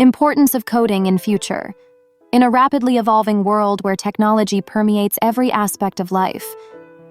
Importance of coding in future. In a rapidly evolving world where technology permeates every aspect of life,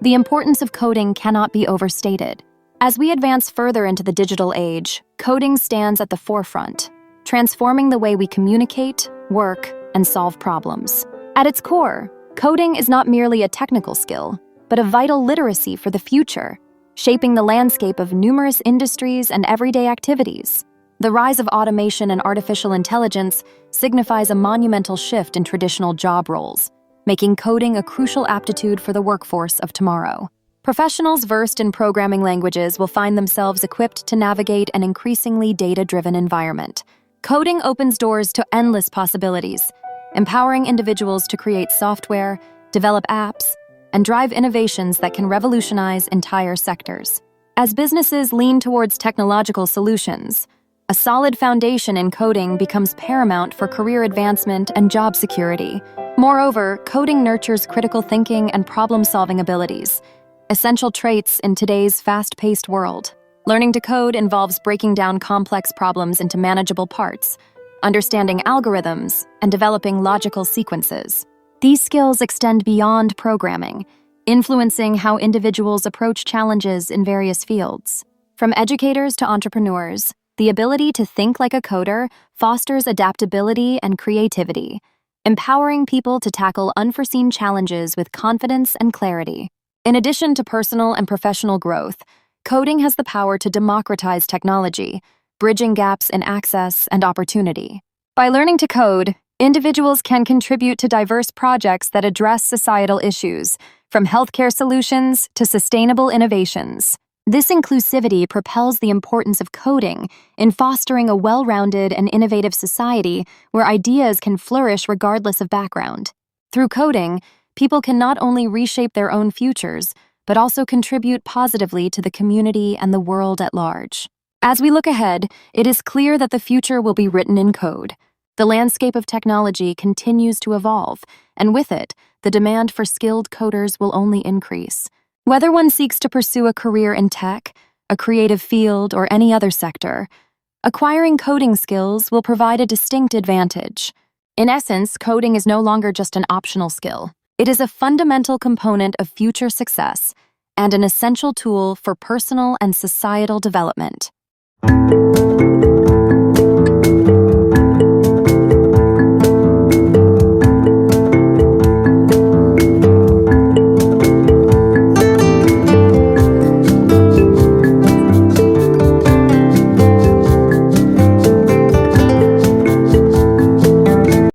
the importance of coding cannot be overstated. As we advance further into the digital age, coding stands at the forefront, transforming the way we communicate, work, and solve problems. At its core, coding is not merely a technical skill, but a vital literacy for the future, shaping the landscape of numerous industries and everyday activities. The rise of automation and artificial intelligence signifies a monumental shift in traditional job roles, making coding a crucial aptitude for the workforce of tomorrow. Professionals versed in programming languages will find themselves equipped to navigate an increasingly data-driven environment. Coding opens doors to endless possibilities, empowering individuals to create software, develop apps, and drive innovations that can revolutionize entire sectors. As businesses lean towards technological solutions, a solid foundation in coding becomes paramount for career advancement and job security. Moreover, coding nurtures critical thinking and problem-solving abilities, essential traits in today's fast-paced world. Learning to code involves breaking down complex problems into manageable parts, understanding algorithms, and developing logical sequences. These skills extend beyond programming, influencing how individuals approach challenges in various fields. From educators to entrepreneurs, the ability to think like a coder fosters adaptability and creativity, empowering people to tackle unforeseen challenges with confidence and clarity. In addition to personal and professional growth, coding has the power to democratize technology, bridging gaps in access and opportunity. By learning to code, individuals can contribute to diverse projects that address societal issues, from healthcare solutions to sustainable innovations. This inclusivity propels the importance of coding in fostering a well-rounded and innovative society where ideas can flourish regardless of background. Through coding, people can not only reshape their own futures, but also contribute positively to the community and the world at large. As we look ahead, it is clear that the future will be written in code. The landscape of technology continues to evolve, and with it, the demand for skilled coders will only increase. Whether one seeks to pursue a career in tech, a creative field, or any other sector, acquiring coding skills will provide a distinct advantage. In essence, coding is no longer just an optional skill. It is a fundamental component of future success and an essential tool for personal and societal development.